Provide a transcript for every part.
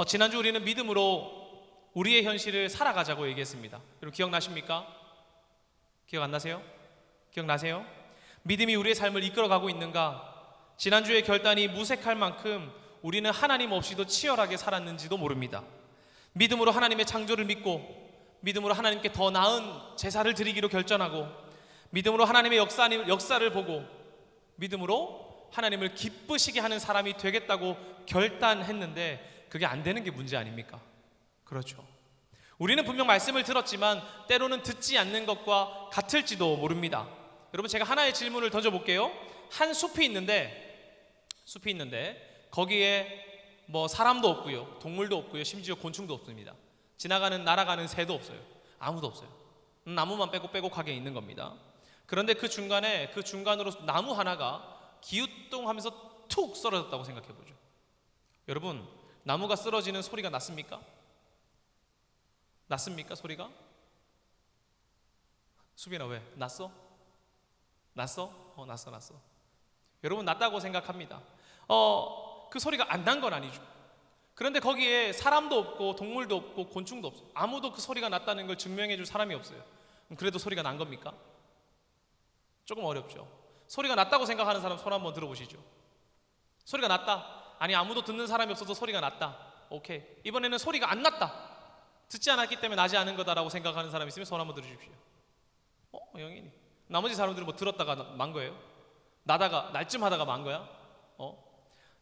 지난주 우리는 믿음으로 우리의 현실을 살아가자고 얘기했습니다. 여러분 기억나십니까? 기억 안 나세요? 기억나세요? 믿음이 우리의 삶을 이끌어가고 있는가? 지난주의 결단이 무색할 만큼 우리는 하나님 없이도 치열하게 살았는지도 모릅니다. 믿음으로 하나님의 창조를 믿고, 믿음으로 하나님께 더 나은 제사를 드리기로 결정하고, 믿음으로 하나님의 역사를 보고, 믿음으로 하나님을 기쁘시게 하는 사람이 되겠다고 결단했는데 그게 안 되는 게 문제 아닙니까? 그렇죠. 우리는 분명 말씀을 들었지만 때로는 듣지 않는 것과 같을지도 모릅니다. 여러분, 제가 하나의 질문을 던져볼게요. 한 숲이 있는데 거기에 사람도 없고요, 동물도 없고요, 심지어 곤충도 없습니다. 지나가는 날아가는 새도 없어요. 아무도 없어요. 나무만 빼곡빼곡하게 있는 겁니다. 그런데 그 중간으로 나무 하나가 기우뚱하면서 툭 쓰러졌다고 생각해보죠. 여러분, 나무가 쓰러지는 소리가 났습니까? 났습니까? 소리가? 수빈아, 왜? 났어? 났어? 났어. 여러분, 났다고 생각합니다. 그 소리가 안 난 건 아니죠. 그런데 거기에 사람도 없고 동물도 없고 곤충도 없어. 아무도 그 소리가 났다는 걸 증명해 줄 사람이 없어요. 그래도 소리가 난 겁니까? 조금 어렵죠. 소리가 났다고 생각하는 사람 손 한번 들어보시죠. 소리가 났다. 아니, 아무도 듣는 사람이 없어서 소리가 났다. 오케이. 이번에는 소리가 안 났다. 듣지 않았기 때문에 나지 않은 거다라고 생각하는 사람이 있으면 손 한번 들어주십시오. 영인이. 나머지 사람들은 들었다가 만 거예요? 날쯤 하다가 만 거야?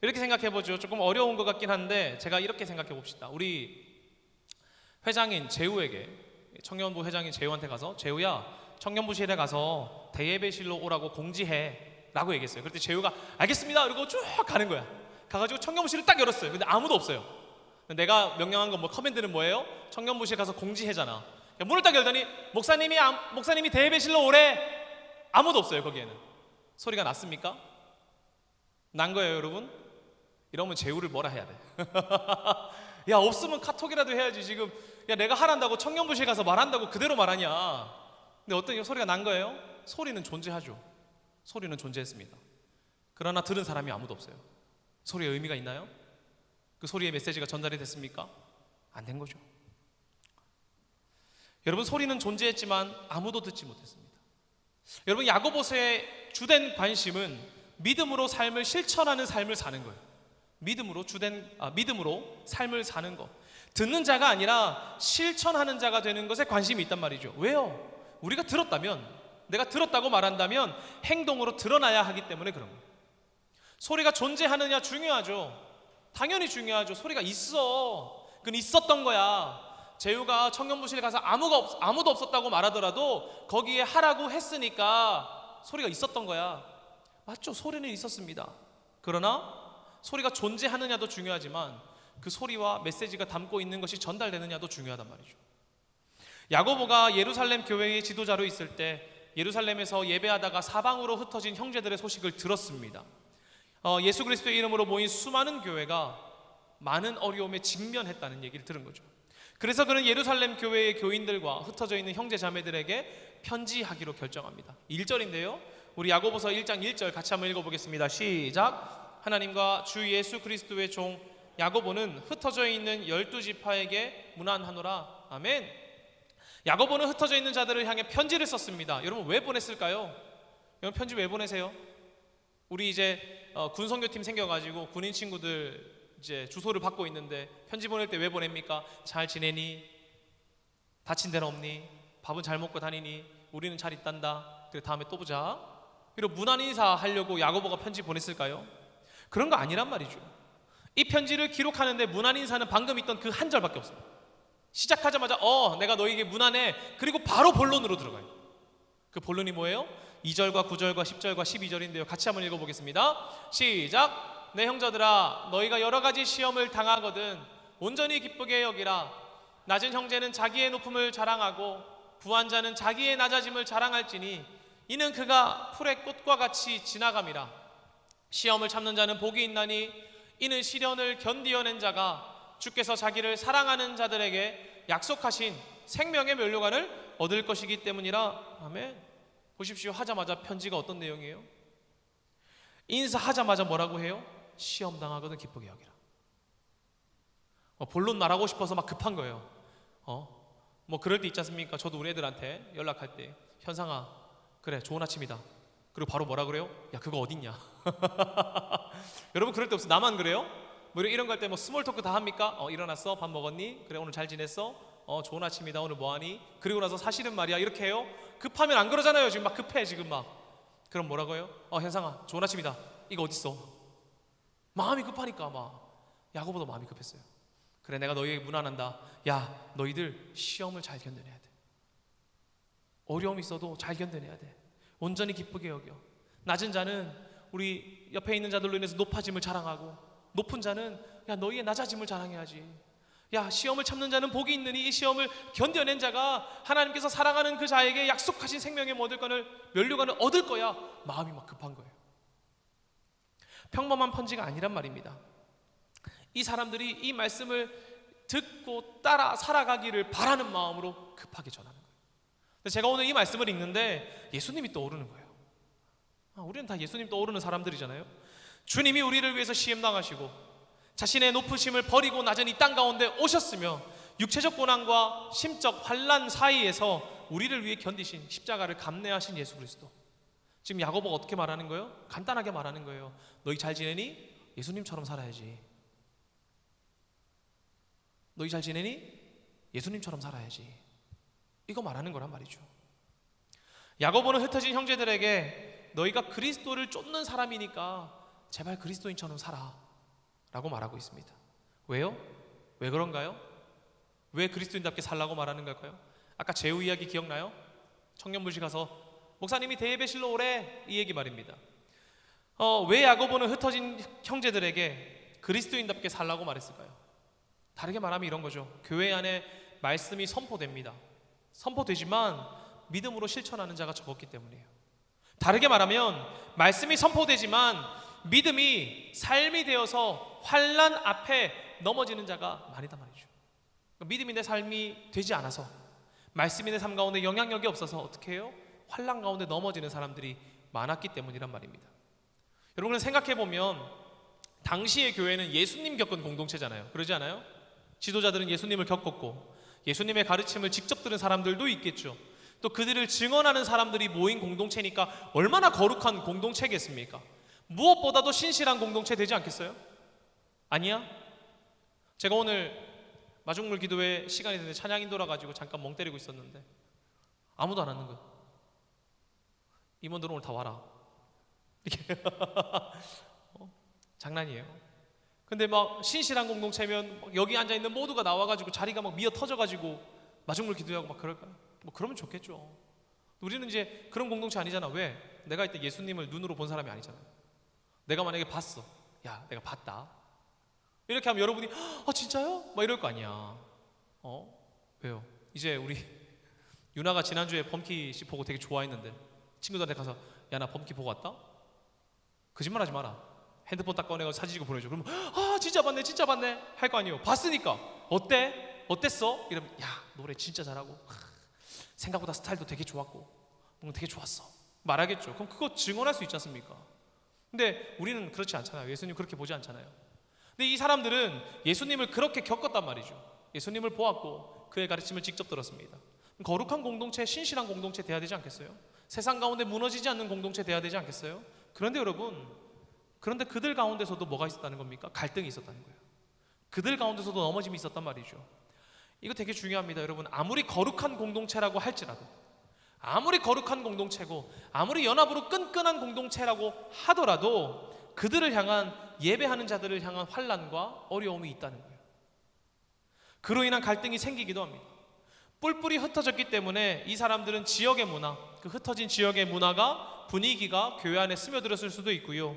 이렇게 생각해보죠. 조금 어려운 것 같긴 한데 제가 이렇게 생각해봅시다. 우리 회장인 재우에게, 청년부 회장인 재우한테 가서, 재우야, 청년부실에 가서 대예배실로 오라고 공지해 라고 얘기했어요. 그때 재우가 알겠습니다 이러고 쭉 가는 거야. 가가지고 청년부실을 딱 열었어요. 근데 아무도 없어요. 내가 명령한 건 커맨드는 뭐예요? 청년부실 가서 공지해잖아. 문을 딱 열더니 목사님이 대예배실로 오래. 아무도 없어요. 거기에는. 소리가 났습니까? 난 거예요, 여러분. 이러면 재우를 뭐라 해야 돼? 야, 없으면 카톡이라도 해야지. 지금 내가 하란다고 청년부실 가서 말한다고 그대로 말하냐. 근데 어떤 소리가 난 거예요? 소리는 존재하죠. 소리는 존재했습니다. 그러나 들은 사람이 아무도 없어요. 소리의 의미가 있나요? 그 소리의 메시지가 전달이 됐습니까? 안 된 거죠. 여러분, 소리는 존재했지만 아무도 듣지 못했습니다. 여러분, 야고보서의 주된 관심은 믿음으로 삶을 실천하는 삶을 사는 거예요. 믿음으로 삶을 사는 것. 듣는 자가 아니라 실천하는 자가 되는 것에 관심이 있단 말이죠. 왜요? 우리가 내가 들었다고 말한다면 행동으로 드러나야 하기 때문에 그런 거예요. 소리가 존재하느냐 중요하죠. 당연히 중요하죠. 소리가 있어. 그건 있었던 거야. 재우가 청년부실 가서 아무도 없었다고 말하더라도 거기에 하라고 했으니까 소리가 있었던 거야. 맞죠? 소리는 있었습니다. 그러나 소리가 존재하느냐도 중요하지만 그 소리와 메시지가 담고 있는 것이 전달되느냐도 중요하단 말이죠. 야고보가 예루살렘 교회의 지도자로 있을 때 예루살렘에서 예배하다가 사방으로 흩어진 형제들의 소식을 들었습니다. 예수 그리스도의 이름으로 모인 수많은 교회가 많은 어려움에 직면했다는 얘기를 들은 거죠. 그래서 그는 예루살렘 교회의 교인들과 흩어져 있는 형제 자매들에게 편지하기로 결정합니다. 1절인데요. 우리 야고보서 1장 1절 같이 한번 읽어보겠습니다. 시작. 하나님과 주 예수 그리스도의 종 야고보는 흩어져 있는 12지파에게 문안하노라. 아멘. 야고보는 흩어져 있는 자들을 향해 편지를 썼습니다. 여러분, 왜 보냈을까요? 여러분, 편지 왜 보내세요? 우리 이제 군선교팀 생겨가지고 군인 친구들 이제 주소를 받고 있는데 편지 보낼 때 왜 보냅니까? 잘 지내니? 다친 데는 없니? 밥은 잘 먹고 다니니? 우리는 잘 있단다. 그래, 다음에 또 보자. 그리고 문안 인사 하려고 야고보가 편지 보냈을까요? 그런 거 아니란 말이죠. 이 편지를 기록하는데 문안 인사는 방금 있던 그 한 절밖에 없어요. 시작하자마자 내가 너에게 문안해. 그리고 바로 본론으로 들어가요. 그 본론이 뭐예요? 2절과 9절과 10절과 12절인데요. 같이 한번 읽어보겠습니다. 시작. 내 형제들아, 너희가 여러 가지 시험을 당하거든 온전히 기쁘게 여기라. 낮은 형제는 자기의 높음을 자랑하고 부한 자는 자기의 낮아짐을 자랑할지니 이는 그가 풀의 꽃과 같이 지나감이라. 시험을 참는 자는 복이 있나니 이는 시련을 견디어낸 자가 주께서 자기를 사랑하는 자들에게 약속하신 생명의 면류관을 얻을 것이기 때문이라. 아멘. 보십시오. 하자마자 편지가 어떤 내용이에요? 인사하자마자 뭐라고 해요? 시험 당하거든 기쁘게 여기라. 본론 말하고 싶어서 막 급한 거예요. 뭐 그럴 때 있지 않습니까? 저도 우리 애들한테 연락할 때 현상아 그래 좋은 아침이다. 그리고 바로 뭐라 그래요? 야 그거 어딨냐? 여러분 그럴 때 없어? 나만 그래요? 뭐 이런 거 할 때 뭐 스몰 토크 다 합니까? 일어났어? 밥 먹었니? 그래 오늘 잘 지냈어? 좋은 아침이다. 오늘 뭐하니? 그리고 나서 사실은 말이야 이렇게 해요? 급하면 안 그러잖아요. 지금 막 급해 지금 막. 그럼 뭐라고 해요? 현상아 좋은 아침이다. 이거 어딨어? 마음이 급하니까 막 야고보도 마음이 급했어요. 그래 내가 너희에게 문안한다. 야 너희들 시험을 잘 견뎌내야 돼. 어려움이 있어도 잘 견뎌내야 돼. 온전히 기쁘게 여겨. 낮은 자는 우리 옆에 있는 자들로 인해서 높아짐을 자랑하고, 높은 자는 야 너희의 낮아짐을 자랑해야지. 야 시험을 참는 자는 복이 있느니 이 시험을 견뎌낸 자가 하나님께서 사랑하는 그 자에게 약속하신 생명의 얻을 면류관을 얻을 거야. 마음이 막 급한 거예요. 평범한 편지가 아니란 말입니다. 이 사람들이 이 말씀을 듣고 따라 살아가기를 바라는 마음으로 급하게 전하는 거예요. 제가 오늘 이 말씀을 읽는데 예수님이 떠오르는 거예요. 우리는 다 예수님 떠오르는 사람들이잖아요. 주님이 우리를 위해서 시험당하시고 자신의 높으심을 버리고 낮은 이 땅 가운데 오셨으며 육체적 고난과 심적 환난 사이에서 우리를 위해 견디신 십자가를 감내하신 예수 그리스도. 지금 야고보가 어떻게 말하는 거예요? 간단하게 말하는 거예요. 너희 잘 지내니? 예수님처럼 살아야지. 너희 잘 지내니? 예수님처럼 살아야지. 이거 말하는 거란 말이죠. 야고보는 흩어진 형제들에게 너희가 그리스도를 쫓는 사람이니까 제발 그리스도인처럼 살아 라고 말하고 있습니다. 왜요? 왜 그런가요? 왜 그리스도인답게 살라고 말하는 걸까요? 아까 제후 이야기 기억나요? 청년부시 가서 목사님이 대예배실로 오래 이 얘기 말입니다. 왜 야고보는 흩어진 형제들에게 그리스도인답게 살라고 말했을까요? 다르게 말하면 이런 거죠. 교회 안에 말씀이 선포됩니다. 선포되지만 믿음으로 실천하는 자가 적었기 때문이에요. 다르게 말하면 말씀이 선포되지만 믿음이 삶이 되어서 환난 앞에 넘어지는 자가 많이다 말이죠. 믿음이 내 삶이 되지 않아서, 말씀이 내 삶 가운데 영향력이 없어서 어떻게 해요? 환난 가운데 넘어지는 사람들이 많았기 때문이란 말입니다. 여러분 생각해보면 당시의 교회는 예수님 겪은 공동체잖아요. 그러지 않아요? 지도자들은 예수님을 겪었고 예수님의 가르침을 직접 들은 사람들도 있겠죠. 또 그들을 증언하는 사람들이 모인 공동체니까 얼마나 거룩한 공동체겠습니까? 무엇보다도 신실한 공동체 되지 않겠어요? 아니야? 제가 오늘 마중물 기도회 시간이 됐는데 찬양 인도라 가지고 잠깐 멍 때리고 있었는데 아무도 안 왔는 거예요. 임원들 오늘 다 와라 이렇게 장난이에요. 근데 막 신실한 공동체면 막 여기 앉아있는 모두가 나와가지고 자리가 막 미어 터져가지고 마중물 기도하고 막 그럴까요? 뭐 그러면 좋겠죠. 우리는 이제 그런 공동체 아니잖아. 왜? 내가 이때 예수님을 눈으로 본 사람이 아니잖아요. 내가 만약에 봤어. 야 내가 봤다. 이렇게 하면 여러분이 진짜요? 막 이럴 거 아니야. 왜요? 이제 우리 유나가 지난주에 범키 씨 보고 되게 좋아했는데 친구들한테 가서 야 나 범키 보고 왔다? 거짓말하지 마라. 핸드폰 딱 꺼내서 사진 찍어 보내줘. 그러면 진짜 봤네 진짜 봤네 할 거 아니에요. 봤으니까 어때? 어땠어? 이러면 야 노래 진짜 잘하고 생각보다 스타일도 되게 좋았고 되게 좋았어 말하겠죠. 그럼 그거 증언할 수 있지 않습니까? 근데 우리는 그렇지 않잖아요. 예수님 그렇게 보지 않잖아요. 근데 이 사람들은 예수님을 그렇게 겪었단 말이죠. 예수님을 보았고 그의 가르침을 직접 들었습니다. 거룩한 공동체, 신실한 공동체 돼야 되지 않겠어요? 세상 가운데 무너지지 않는 공동체 돼야 되지 않겠어요? 그런데 여러분, 그런데 그들 가운데서도 뭐가 있었다는 겁니까? 갈등이 있었다는 거예요. 그들 가운데서도 넘어짐이 있었단 말이죠. 이거 되게 중요합니다. 여러분, 아무리 거룩한 공동체라고 할지라도, 아무리 거룩한 공동체고 아무리 연합으로 끈끈한 공동체라고 하더라도 그들을 향한, 예배하는 자들을 향한 환난과 어려움이 있다는 거예요. 그로 인한 갈등이 생기기도 합니다. 뿔뿔이 흩어졌기 때문에 이 사람들은 지역의 문화, 그 흩어진 지역의 문화가, 분위기가 교회 안에 스며들었을 수도 있고요.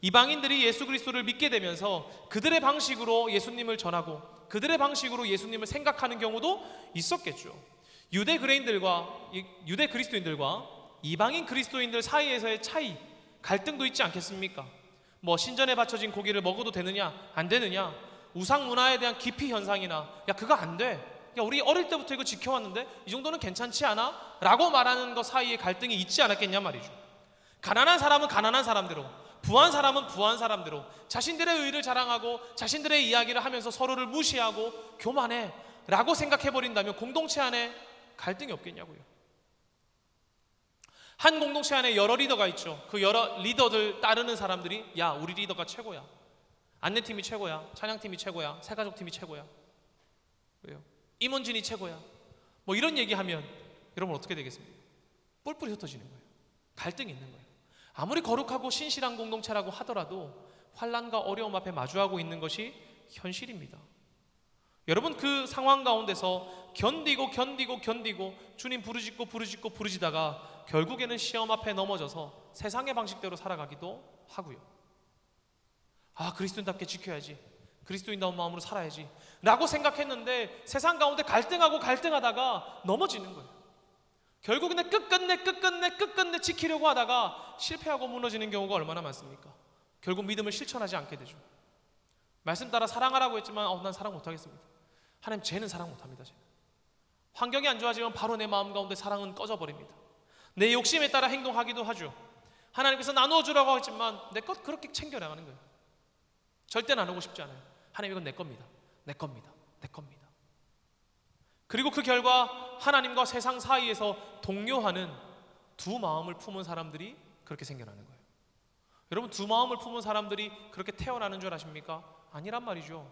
이방인들이 예수 그리스도를 믿게 되면서 그들의 방식으로 예수님을 전하고 그들의 방식으로 예수님을 생각하는 경우도 있었겠죠. 유대 그리스도인들과 이방인 그리스도인들 사이에서의 차이, 갈등도 있지 않겠습니까? 뭐 신전에 바쳐진 고기를 먹어도 되느냐 안 되느냐, 우상 문화에 대한 기피 현상이나 야 그거 안 돼, 야 우리 어릴 때부터 이거 지켜왔는데 이 정도는 괜찮지 않아? 라고 말하는 것 사이에 갈등이 있지 않았겠냐 말이죠. 가난한 사람은 가난한 사람대로, 부한 사람은 부한 사람대로 자신들의 의의를 자랑하고 자신들의 이야기를 하면서 서로를 무시하고 교만해 라고 생각해버린다면 공동체 안에 갈등이 없겠냐고요. 한 공동체 안에 여러 리더가 있죠. 그 여러 리더들 따르는 사람들이 야, 우리 리더가 최고야, 안내팀이 최고야, 찬양팀이 최고야, 새가족팀이 최고야, 왜요? 임원진이 최고야, 뭐 이런 얘기하면 여러분 어떻게 되겠습니까? 뿔뿔이 흩어지는 거예요. 갈등이 있는 거예요. 아무리 거룩하고 신실한 공동체라고 하더라도 환난과 어려움 앞에 마주하고 있는 것이 현실입니다. 여러분, 그 상황 가운데서 견디고 주님 부르짖다가 결국에는 시험 앞에 넘어져서 세상의 방식대로 살아가기도 하고요. 아, 그리스도인답게 지켜야지, 그리스도인다운 마음으로 살아야지 라고 생각했는데 세상 가운데 갈등하다가 넘어지는 거예요. 결국에는 끝끝내 지키려고 하다가 실패하고 무너지는 경우가 얼마나 많습니까? 결국 믿음을 실천하지 않게 되죠. 말씀 따라 사랑하라고 했지만 난 사랑 못하겠습니다. 하나님, 쟤는 사랑 못합니다. 쟤는. 환경이 안 좋아지면 바로 내 마음 가운데 사랑은 꺼져버립니다. 내 욕심에 따라 행동하기도 하죠. 하나님께서 나누어주라고 했지만 내 것 그렇게 챙겨나가는 거예요. 절대 나누고 싶지 않아요. 하나님, 이건 내 겁니다. 그리고 그 결과 하나님과 세상 사이에서 동요하는 두 마음을 품은 사람들이 그렇게 생겨나는 거예요. 여러분, 두 마음을 품은 사람들이 그렇게 태어나는 줄 아십니까? 아니란 말이죠.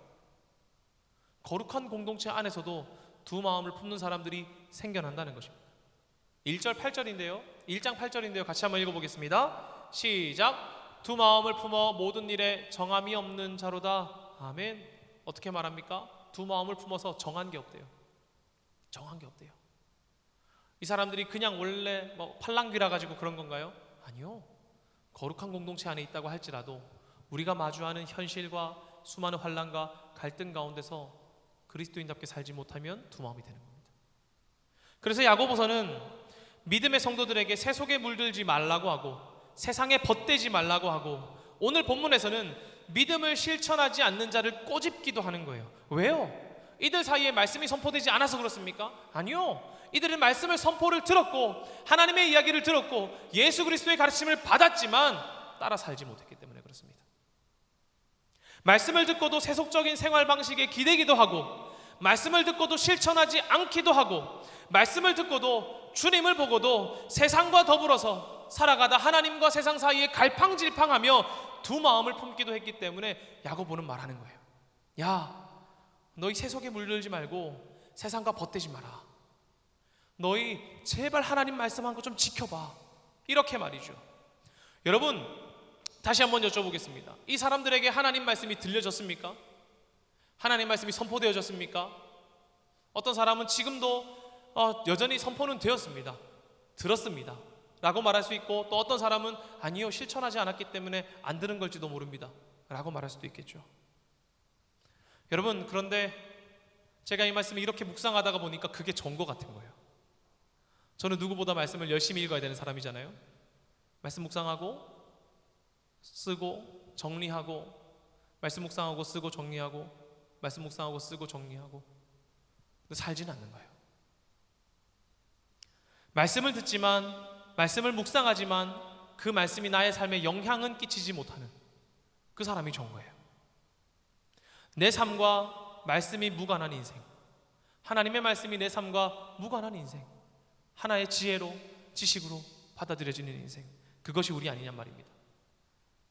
거룩한 공동체 안에서도 두 마음을 품는 사람들이 생겨난다는 것입니다. 1절 8절인데요. 1장 8절인데요. 같이 한번 읽어보겠습니다. 시작. 두 마음을 품어 모든 일에 정함이 없는 자로다. 아멘. 어떻게 말합니까? 두 마음을 품어서 정한 게 없대요. 이 사람들이 그냥 원래 팔랑귀라 가지고 그런 건가요? 아니요. 거룩한 공동체 안에 있다고 할지라도 우리가 마주하는 현실과 수많은 환난과 갈등 가운데서 그리스도인답게 살지 못하면 두 마음이 되는 겁니다. 그래서 야고보서는 믿음의 성도들에게 세속에 물들지 말라고 하고 세상에 벗대지 말라고 하고, 오늘 본문에서는 믿음을 실천하지 않는 자를 꼬집기도 하는 거예요. 왜요? 이들 사이에 말씀이 선포되지 않아서 그렇습니까? 아니요. 이들은 말씀을 선포를 들었고 하나님의 이야기를 들었고 예수 그리스도의 가르침을 받았지만 따라 살지 못했기 때문에 그렇습니다. 말씀을 듣고도 세속적인 생활 방식에 기대기도 하고, 말씀을 듣고도 실천하지 않기도 하고, 말씀을 듣고도 주님을 보고도 세상과 더불어서 살아가다 하나님과 세상 사이에 갈팡질팡하며 두 마음을 품기도 했기 때문에 야고보는 말하는 거예요. 야, 너희 세속에 물들지 말고 세상과 벗대지 마라. 너희 제발 하나님 말씀한 거 좀 지켜봐. 이렇게 말이죠. 여러분, 다시 한번 여쭤보겠습니다. 이 사람들에게 하나님 말씀이 들려졌습니까? 하나님 말씀이 선포되어졌습니까? 어떤 사람은 지금도 여전히 선포는 되었습니다, 들었습니다 라고 말할 수 있고, 또 어떤 사람은 아니요, 실천하지 않았기 때문에 안 들은 걸지도 모릅니다 라고 말할 수도 있겠죠. 여러분, 그런데 제가 이 말씀을 이렇게 묵상하다가 보니까 그게 전거 같은 거예요. 저는 누구보다 말씀을 열심히 읽어야 되는 사람이잖아요. 말씀 묵상하고 쓰고 정리하고, 말씀 묵상하고 쓰고 정리하고, 말씀 묵상하고 쓰고 정리하고, 근데 살지는 않는 거예요. 말씀을 듣지만, 말씀을 묵상하지만 그 말씀이 나의 삶에 영향은 끼치지 못하는 그 사람이 좋은 거예요. 내 삶과 말씀이 무관한 인생, 하나님의 말씀이 내 삶과 무관한 인생, 하나의 지혜로, 지식으로 받아들여지는 인생, 그것이 우리 아니냔 말입니다.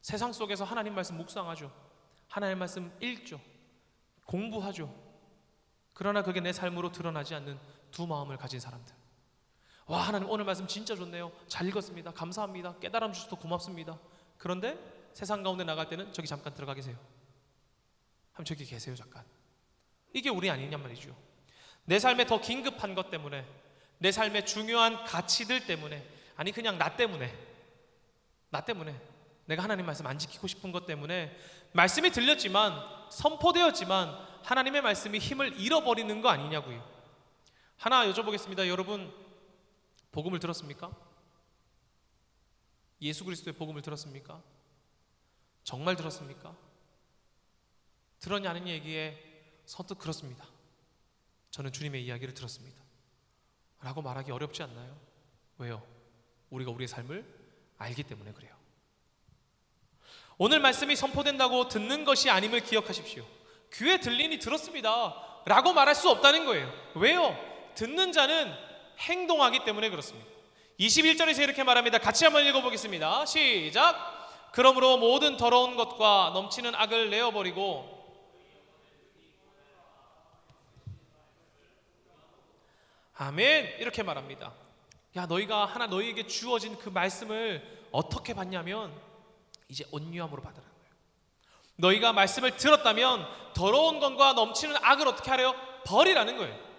세상 속에서 하나님 말씀 묵상하죠, 하나님 말씀 읽죠, 공부하죠. 그러나 그게 내 삶으로 드러나지 않는 두 마음을 가진 사람들. 와, 하나님 오늘 말씀 진짜 좋네요, 잘 읽었습니다, 감사합니다, 깨달음 주셔서 고맙습니다. 그런데 세상 가운데 나갈 때는 저기 잠깐 들어가 계세요, 한번 저기 계세요 잠깐. 이게 우리 아니냔 말이죠. 내 삶에 더 긴급한 것 때문에, 내 삶의 중요한 가치들 때문에, 아니 그냥 나 때문에 내가 하나님 말씀 안 지키고 싶은 것 때문에 말씀이 들렸지만, 선포되었지만 하나님의 말씀이 힘을 잃어버리는 거 아니냐고요. 하나 여쭤보겠습니다. 여러분, 복음을 들었습니까? 예수 그리스도의 복음을 들었습니까? 정말 들었습니까? 들었냐는 얘기에 선뜻 그렇습니다, 저는 주님의 이야기를 들었습니다 라고 말하기 어렵지 않나요? 왜요? 우리가 우리의 삶을 알기 때문에 그래요. 오늘 말씀이 선포된다고 듣는 것이 아님을 기억하십시오. 귀에 들리니 들었습니다 라고 말할 수 없다는 거예요. 왜요? 듣는 자는 행동하기 때문에 그렇습니다. 21절에서 이렇게 말합니다. 같이 한번 읽어보겠습니다. 시작. 그러므로 모든 더러운 것과 넘치는 악을 내어버리고 아멘 이렇게 말합니다. 야, 너희가 너희에게 주어진 그 말씀을 어떻게 받냐면 이제 온유함으로 받으라는 거예요. 너희가 말씀을 들었다면 더러운 것과 넘치는 악을 어떻게 하래요? 버리라는 거예요.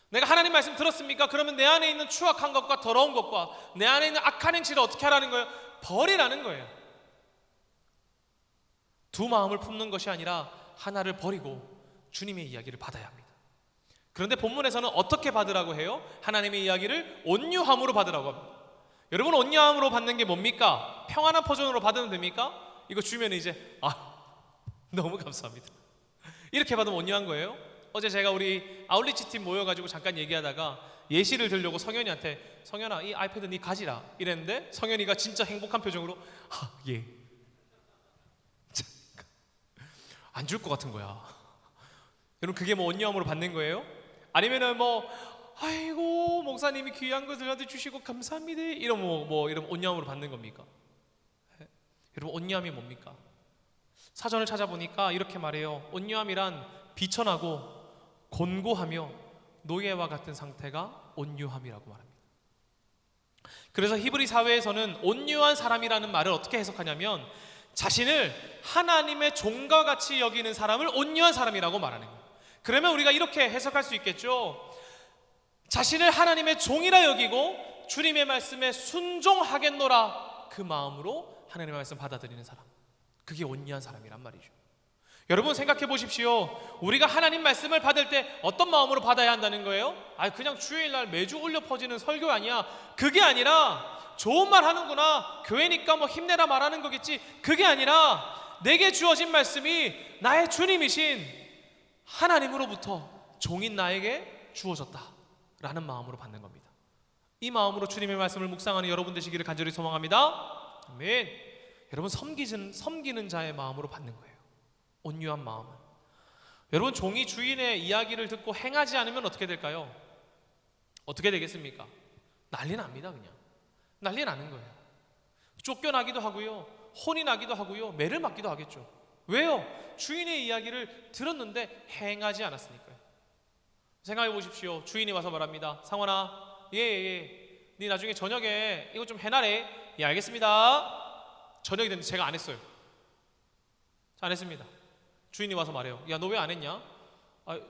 내가 하나님 말씀 들었습니까? 그러면 내 안에 있는 추악한 것과 더러운 것과 내 안에 있는 악한 행실을 어떻게 하라는 거예요? 버리라는 거예요. 두 마음을 품는 것이 아니라 하나를 버리고 주님의 이야기를 받아야 합니다. 그런데 본문에서는 어떻게 받으라고 해요? 하나님의 이야기를 온유함으로 받으라고 합니다. 여러분, 온유함으로 받는 게 뭡니까? 평안한 표정으로 받으면 됩니까? 이거 주면 이제 너무 감사합니다 이렇게 받으면 온유한 거예요? 어제 제가 우리 아울리치 팀 모여가지고 잠깐 얘기하다가 예시를 들려고 성현이한테 성현아 이 아이패드 니 가지라 이랬는데 성현이가 진짜 행복한 표정으로 예 안 줄 것 같은 거야. 여러분, 그게 뭐 온유함으로 받는 거예요? 아니면은 아이고 목사님이 귀한 것을 저한테 주시고 감사합니다 이러면 이러면 온유함으로 받는 겁니까? 여러분, 온유함이 뭡니까? 사전을 찾아보니까 이렇게 말해요. 온유함이란 비천하고 곤고하며 노예와 같은 상태가 온유함이라고 말합니다. 그래서 히브리 사회에서는 온유한 사람이라는 말을 어떻게 해석하냐면 자신을 하나님의 종과 같이 여기는 사람을 온유한 사람이라고 말하는 거예요. 그러면 우리가 이렇게 해석할 수 있겠죠. 자신을 하나님의 종이라 여기고 주님의 말씀에 순종하겠노라 그 마음으로 하나님의 말씀 받아들이는 사람, 그게 온유한 사람이란 말이죠. 여러분, 생각해 보십시오. 우리가 하나님 말씀을 받을 때 어떤 마음으로 받아야 한다는 거예요? 그냥 주일날 매주 울려 퍼지는 설교 아니야. 그게 아니라 좋은 말 하는구나, 교회니까 힘내라 말하는 거겠지. 그게 아니라 내게 주어진 말씀이 나의 주님이신 하나님으로부터 종인 나에게 주어졌다라는 마음으로 받는 겁니다. 이 마음으로 주님의 말씀을 묵상하는 여러분 되시기를 간절히 소망합니다. 아멘. 여러분, 섬기는 자의 마음으로 받는 거예요. 온유한 마음은. 여러분, 종이 주인의 이야기를 듣고 행하지 않으면 어떻게 될까요? 어떻게 되겠습니까? 난리 납니다. 그냥 난리 나는 거예요. 쫓겨나기도 하고요, 혼이 나기도 하고요, 매를 맞기도 하겠죠. 왜요? 주인의 이야기를 들었는데 행하지 않았으니까요. 생각해 보십시오. 주인이 와서 말합니다. 상원아, 예, 네 나중에 저녁에 이거 좀 해놔래. 예, 알겠습니다. 저녁이 됐는데 제가 안 했어요. 안 했습니다. 주인이 와서 말해요. 야, 너 왜 안 했냐?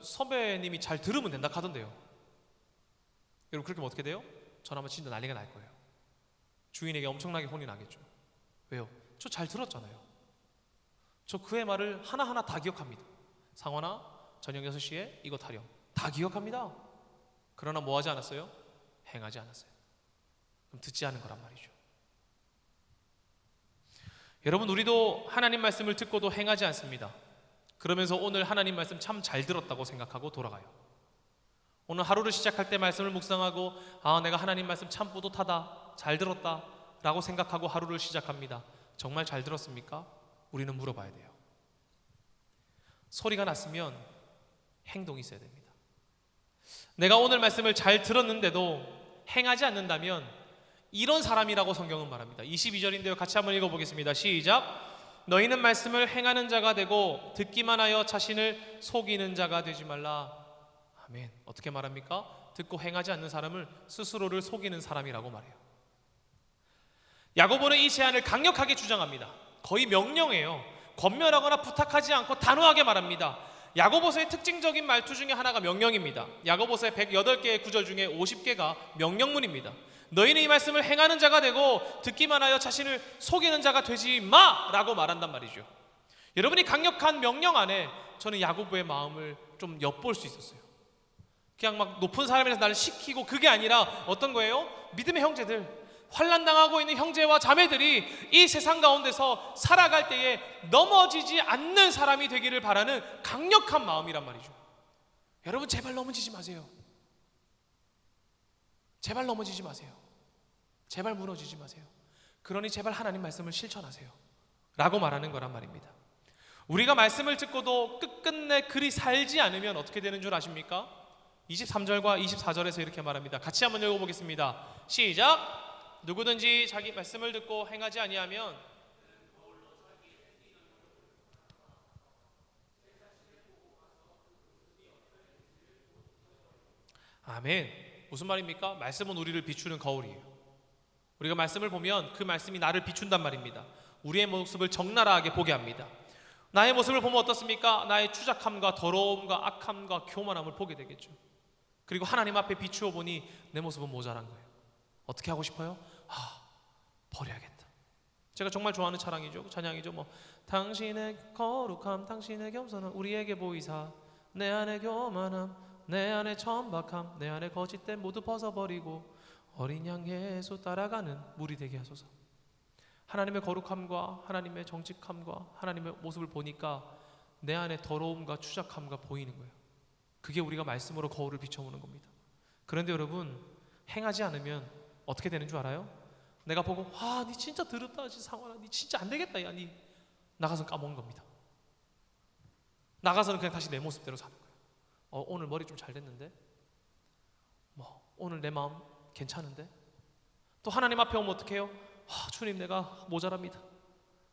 선배님이 잘 들으면 된다 하던데요. 여러분, 그렇게 하면 어떻게 돼요? 전화하면 진짜 난리가 날 거예요. 주인에게 엄청나게 혼이 나겠죠. 왜요? 저 잘 들었잖아요. 저 그의 말을 하나하나 다 기억합니다. 상원아, 저녁 6시에 이거 타령. 다 기억합니다. 그러나 뭐 하지 않았어요? 행하지 않았어요. 그럼 듣지 않은 거란 말이죠. 여러분, 우리도 하나님 말씀을 듣고도 행하지 않습니다. 그러면서 오늘 하나님 말씀 참 잘 들었다고 생각하고 돌아가요. 오늘 하루를 시작할 때 말씀을 묵상하고 내가 하나님 말씀 참 뿌듯하다, 잘 들었다 라고 생각하고 하루를 시작합니다. 정말 잘 들었습니까? 우리는 물어봐야 돼요. 소리가 났으면 행동이 있어야 됩니다. 내가 오늘 말씀을 잘 들었는데도 행하지 않는다면 이런 사람이라고 성경은 말합니다. 22절인데요. 같이 한번 읽어보겠습니다. 시작. 너희는 말씀을 행하는 자가 되고 듣기만 하여 자신을 속이는 자가 되지 말라. 아멘. 어떻게 말합니까? 듣고 행하지 않는 사람을 스스로를 속이는 사람이라고 말해요. 야고보는 이 제안을 강력하게 주장합니다. 거의 명령이에요. 권면하거나 부탁하지 않고 단호하게 말합니다. 야고보서의 특징적인 말투 중에 하나가 명령입니다. 야고보서의 108개의 구절 중에 50개가 명령문입니다. 너희는 이 말씀을 행하는 자가 되고 듣기만 하여 자신을 속이는 자가 되지 마라고 말한단 말이죠. 여러분이 강력한 명령 안에 저는 야고보의 마음을 좀 엿볼 수 있었어요. 그냥 막 높은 사람이라서 나를 시키고, 그게 아니라 어떤 거예요? 믿음의 형제들, 환난당하고 있는 형제와 자매들이 이 세상 가운데서 살아갈 때에 넘어지지 않는 사람이 되기를 바라는 강력한 마음이란 말이죠. 여러분, 제발 넘어지지 마세요. 제발 넘어지지 마세요. 제발 무너지지 마세요. 그러니 제발 하나님 말씀을 실천하세요. 라고 말하는 거란 말입니다. 우리가 말씀을 듣고도 끝끝내 그리 살지 않으면 어떻게 되는 줄 아십니까? 23절과 24절에서 이렇게 말합니다. 같이 한번 읽어보겠습니다. 시작! 누구든지 자기 말씀을 듣고 행하지 아니하면 아멘. 무슨 말입니까? 말씀은 우리를 비추는 거울이에요. 우리가 말씀을 보면 그 말씀이 나를 비춘단 말입니다. 우리의 모습을 적나라하게 보게 합니다. 나의 모습을 보면 어떻습니까? 나의 추잡함과 더러움과 악함과 교만함을 보게 되겠죠. 그리고 하나님 앞에 비추어 보니 내 모습은 모자란 거예요. 어떻게 하고 싶어요? 버려야겠다. 제가 정말 좋아하는 찬양이죠. 당신의 거룩함, 당신의 겸손함 우리에게 보이사 내 안에 교만함, 내 안에 천박함, 내 안에 거짓됨 모두 벗어버리고 어린 양 예수 따라가는 물이 되게 하소서. 하나님의 거룩함과 하나님의 정직함과 하나님의 모습을 보니까 내 안에 더러움과 추잡함과 보이는 거예요. 그게 우리가 말씀으로 거울을 비춰보는 겁니다. 그런데 여러분, 행하지 않으면 어떻게 되는 줄 알아요? 내가 보고 니 진짜 더럽다 상원아, 니 진짜 안 되겠다, 니 나가서 까먹은 겁니다. 나가서는 그냥 다시 내 모습대로 사는 거예요. 오늘 머리 좀 잘 됐는데, 오늘 내 마음 괜찮은데. 또 하나님 앞에 오면 어떻게 해요? 주님, 내가 모자랍니다.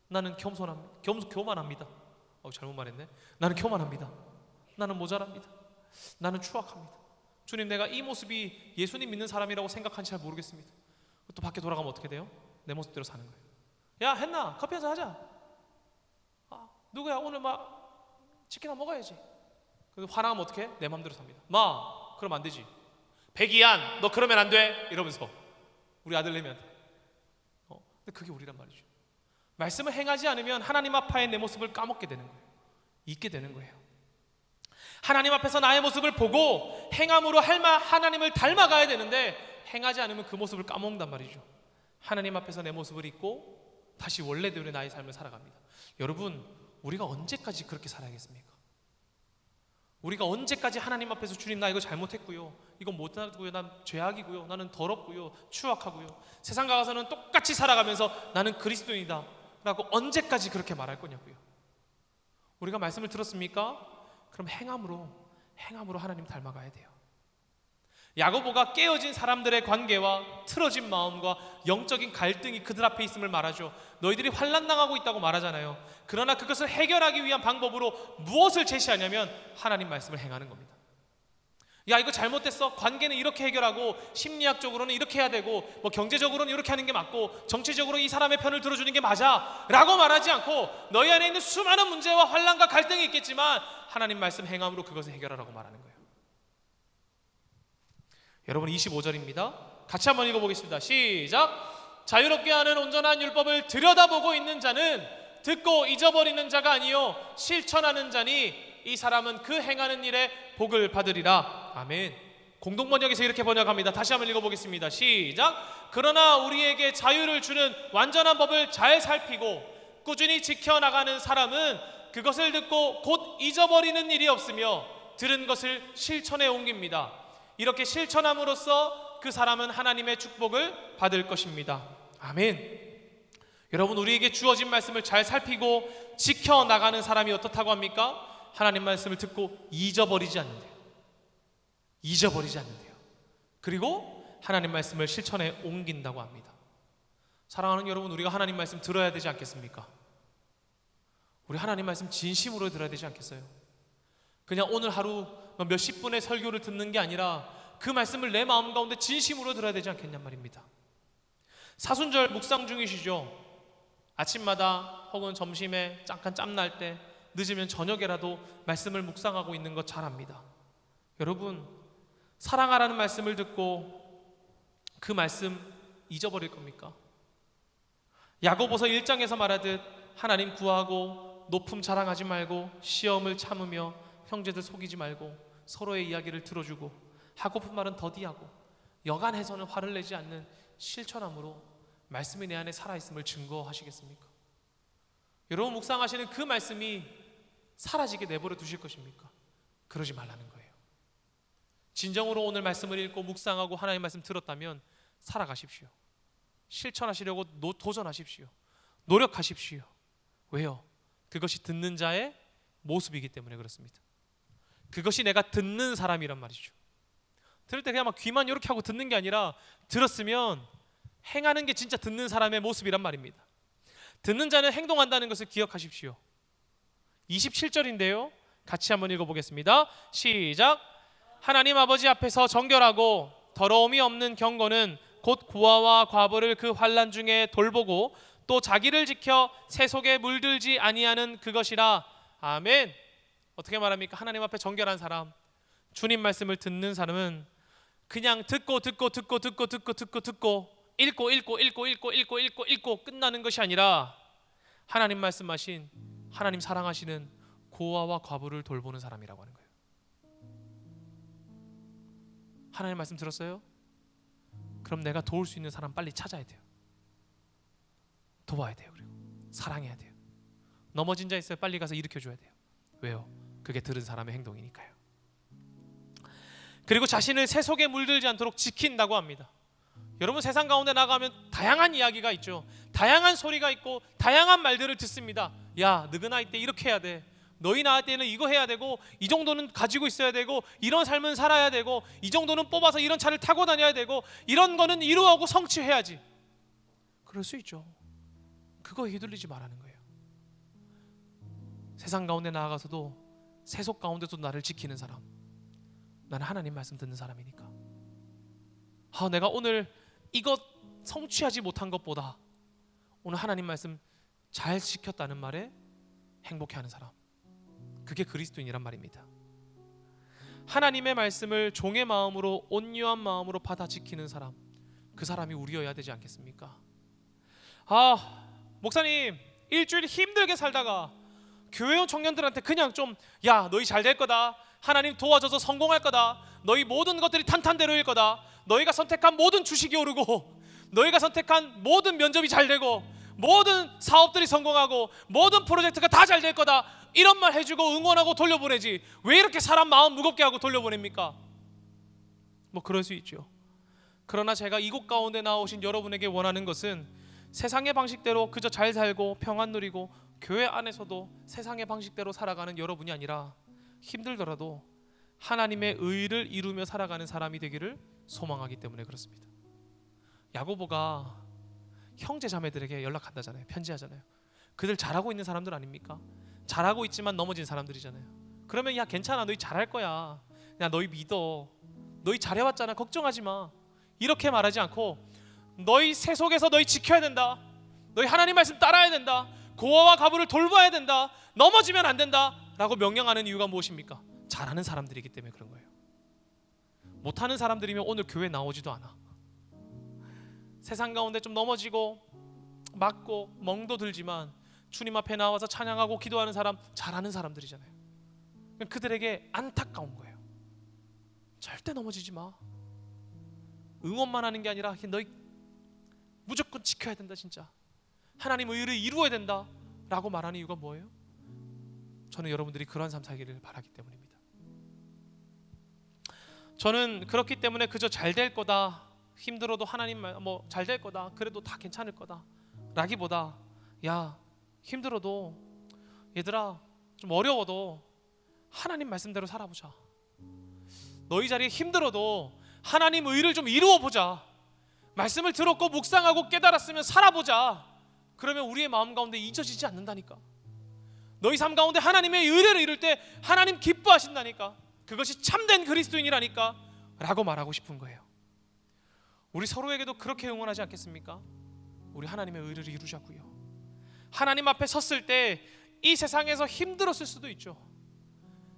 나는 교만합니다. 잘못 말했네. 나는 교만합니다. 나는 모자랍니다. 나는 추악합니다. 주님, 내가 이 모습이 예수님 믿는 사람이라고 생각한지 잘 모르겠습니다. 또 밖에 돌아가면 어떻게 돼요? 내 모습대로 사는 거예요. 야, 했나? 커피 한잔 하자. 누구야? 오늘 치킨 하나 먹어야지. 그래서 화나면 어떻게 해? 내 마음대로 삽니다. 그럼 안 되지. 백이안, 너 그러면 안 돼. 이러면서 우리 아들내미한테. 근데 그게 우리란 말이죠. 말씀을 행하지 않으면 하나님 앞에 내 모습을 까먹게 되는 거예요. 잊게 되는 거예요. 하나님 앞에서 나의 모습을 보고 행함으로 하나님을 닮아가야 되는데 행하지 않으면 그 모습을 까먹는단 말이죠. 하나님 앞에서 내 모습을 잊고 다시 원래대로의 나의 삶을 살아갑니다. 여러분, 우리가 언제까지 그렇게 살아야겠습니까? 우리가 언제까지 하나님 앞에서 주님, 나 이거 잘못했고요, 이거 못하고요, 난 죄악이고요, 나는 더럽고요, 추악하고요, 세상과 가서는 똑같이 살아가면서 나는 그리스도인이다 라고 언제까지 그렇게 말할 거냐고요. 우리가 말씀을 들었습니까? 그럼 행함으로 하나님 닮아가야 돼요. 야고보가 깨어진 사람들의 관계와 틀어진 마음과 영적인 갈등이 그들 앞에 있음을 말하죠. 너희들이 환난당하고 있다고 말하잖아요. 그러나 그것을 해결하기 위한 방법으로 무엇을 제시하냐면 하나님 말씀을 행하는 겁니다. 야, 이거 잘못됐어. 관계는 이렇게 해결하고 심리학적으로는 이렇게 해야 되고 경제적으로는 이렇게 하는 게 맞고 정치적으로 이 사람의 편을 들어주는 게 맞아 라고 말하지 않고 너희 안에 있는 수많은 문제와 환난과 갈등이 있겠지만 하나님 말씀 행함으로 그것을 해결하라고 말하는 거예요. 여러분, 25절입니다. 같이 한번 읽어보겠습니다. 시작! 자유롭게 하는 온전한 율법을 들여다보고 있는 자는 듣고 잊어버리는 자가 아니요 실천하는 자니 이 사람은 그 행하는 일에 복을 받으리라. 아멘. 공동번역에서 이렇게 번역합니다. 다시 한번 읽어보겠습니다. 시작! 그러나 우리에게 자유를 주는 완전한 법을 잘 살피고 꾸준히 지켜나가는 사람은 그것을 듣고 곧 잊어버리는 일이 없으며 들은 것을 실천에 옮깁니다. 이렇게 실천함으로써 그 사람은 하나님의 축복을 받을 것입니다. 아멘. 여러분, 우리에게 주어진 말씀을 잘 살피고 지켜나가는 사람이 어떻다고 합니까? 하나님 말씀을 듣고 잊어버리지 않는데요. 그리고 하나님 말씀을 실천에 옮긴다고 합니다. 사랑하는 여러분, 우리가 하나님 말씀 들어야 되지 않겠습니까? 우리 하나님 말씀 진심으로 들어야 되지 않겠어요? 그냥 오늘 하루 몇십 분의 설교를 듣는 게 아니라 그 말씀을 내 마음 가운데 진심으로 들어야 되지 않겠냔 말입니다. 사순절 묵상 중이시죠? 아침마다 혹은 점심에 잠깐 짬날 때, 늦으면 저녁에라도 말씀을 묵상하고 있는 것 잘 압니다. 여러분, 사랑하라는 말씀을 듣고 그 말씀 잊어버릴 겁니까? 야고보서 1장에서 말하듯 하나님 구하고 높음 자랑하지 말고 시험을 참으며 형제들 속이지 말고 서로의 이야기를 들어주고 하고픈 말은 더디하고 여간해서는 화를 내지 않는 실천함으로 말씀이 내 안에 살아있음을 증거하시겠습니까? 여러분, 묵상하시는 그 말씀이 사라지게 내버려 두실 것입니까? 그러지 말라는 거예요. 진정으로 오늘 말씀을 읽고 묵상하고 하나님 말씀 들었다면 살아가십시오. 실천하시려고 도전하십시오. 노력하십시오. 왜요? 그것이 듣는 자의 모습이기 때문에 그렇습니다. 그것이 내가 듣는 사람이란 말이죠. 들을 때 그냥 막 귀만 이렇게 하고 듣는 게 아니라 들었으면 행하는 게 진짜 듣는 사람의 모습이란 말입니다. 듣는 자는 행동한다는 것을 기억하십시오. 27절인데요. 같이 한번 읽어보겠습니다. 시작. 하나님 아버지 앞에서 정결하고 더러움이 없는 경건은 곧 고아와 과부를 그 환난 중에 돌보고 또 자기를 지켜 세속에 물들지 아니하는 그것이라. 아멘. 어떻게 말합니까? 하나님 앞에 정결한 사람, 주님 말씀을 듣는 사람은 그냥 듣고 읽고 끝나는 것이 아니라 하나님 말씀하신, 하나님 사랑하시는 고아와 과부를 돌보는 사람이라고 하는 거예요. 하나님 말씀 들었어요? 그럼 내가 도울 수 있는 사람 빨리 찾아야 돼요. 도와야 돼요. 그리고 사랑해야 돼요. 넘어진 자 있어요? 빨리 가서 일으켜줘야 돼요. 왜요? 그게 들은 사람의 행동이니까요. 그리고 자신을 세속에 물들지 않도록 지킨다고 합니다. 여러분, 세상 가운데 나가면 다양한 이야기가 있죠. 다양한 소리가 있고 다양한 말들을 듣습니다. 야, 너희 나이 때 이렇게 해야 돼. 너희 나이 때는 이거 해야 되고, 이 정도는 가지고 있어야 되고, 이런 삶은 살아야 되고, 이 정도는 뽑아서 이런 차를 타고 다녀야 되고, 이런 거는 이루어하고 성취해야지. 그럴 수 있죠. 그거에 휘둘리지 말라는 거예요. 세상 가운데 나아가서도 세속 가운데도 나를 지키는 사람, 나는 하나님 말씀 듣는 사람이니까, 내가 오늘 이것 성취하지 못한 것보다 오늘 하나님 말씀 잘 지켰다는 말에 행복해하는 사람, 그게 그리스도인이란 말입니다. 하나님의 말씀을 종의 마음으로, 온유한 마음으로 받아 지키는 사람, 그 사람이 우리여야 되지 않겠습니까? 목사님, 일주일 힘들게 살다가 교회원 청년들한테 그냥 좀, 야, 너희 잘 될 거다, 하나님 도와줘서 성공할 거다, 너희 모든 것들이 탄탄대로일 거다, 너희가 선택한 모든 주식이 오르고, 너희가 선택한 모든 면접이 잘 되고, 모든 사업들이 성공하고, 모든 프로젝트가 다 잘 될 거다, 이런 말 해주고 응원하고 돌려보내지, 왜 이렇게 사람 마음 무겁게 하고 돌려보냅니까? 뭐 그럴 수 있죠. 그러나 제가 이곳 가운데 나오신 여러분에게 원하는 것은 세상의 방식대로 그저 잘 살고 평안 누리고 교회 안에서도 세상의 방식대로 살아가는 여러분이 아니라 힘들더라도 하나님의 의를 이루며 살아가는 사람이 되기를 소망하기 때문에 그렇습니다. 야고보가 형제 자매들에게 연락한다잖아요. 편지하잖아요. 그들 잘하고 있는 사람들 아닙니까? 잘하고 있지만 넘어진 사람들이잖아요. 그러면 야, 괜찮아, 너희 잘할 거야, 야, 너희 믿어, 너희 잘해왔잖아, 걱정하지 마, 이렇게 말하지 않고 너희 세속에서 너희 지켜야 된다, 너희 하나님 말씀 따라야 된다, 고아와 과부를 돌봐야 된다, 넘어지면 안 된다 라고 명령하는 이유가 무엇입니까? 잘하는 사람들이기 때문에 그런 거예요. 못하는 사람들이면 오늘 교회 나오지도 않아. 세상 가운데 좀 넘어지고 맞고 멍도 들지만 주님 앞에 나와서 찬양하고 기도하는 사람, 잘하는 사람들이잖아요. 그들에게 안타까운 거예요. 절대 넘어지지 마. 응원만 하는 게 아니라 너희 무조건 지켜야 된다, 진짜 하나님 의를 이루어야 된다 라고 말하는 이유가 뭐예요? 저는 여러분들이 그러한 삶 살기를 바라기 때문입니다. 저는 그렇기 때문에 그저 잘 될 거다, 힘들어도 하나님 뭐 잘 될 거다, 그래도 다 괜찮을 거다 라기보다, 야, 힘들어도 얘들아, 좀 어려워도 하나님 말씀대로 살아보자. 너희 자리에 힘들어도 하나님 의를 좀 이루어보자. 말씀을 들었고 묵상하고 깨달았으면 살아보자. 그러면 우리의 마음 가운데 잊혀지지 않는다니까. 너희 삶 가운데 하나님의 의를 이룰 때 하나님 기뻐하신다니까. 그것이 참된 그리스도인이라니까 라고 말하고 싶은 거예요. 우리 서로에게도 그렇게 응원하지 않겠습니까? 우리 하나님의 의를 이루자고요. 하나님 앞에 섰을 때 이 세상에서 힘들었을 수도 있죠.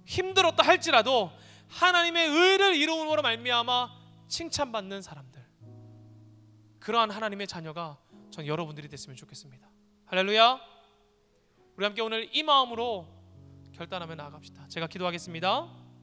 힘들었다 할지라도 하나님의 의를 이루므로 말미암아 칭찬받는 사람들, 그러한 하나님의 자녀가 전 여러분들이 됐으면 좋겠습니다. 할렐루야. 우리 함께 오늘 이 마음으로 결단하며 나아갑시다. 제가 기도하겠습니다.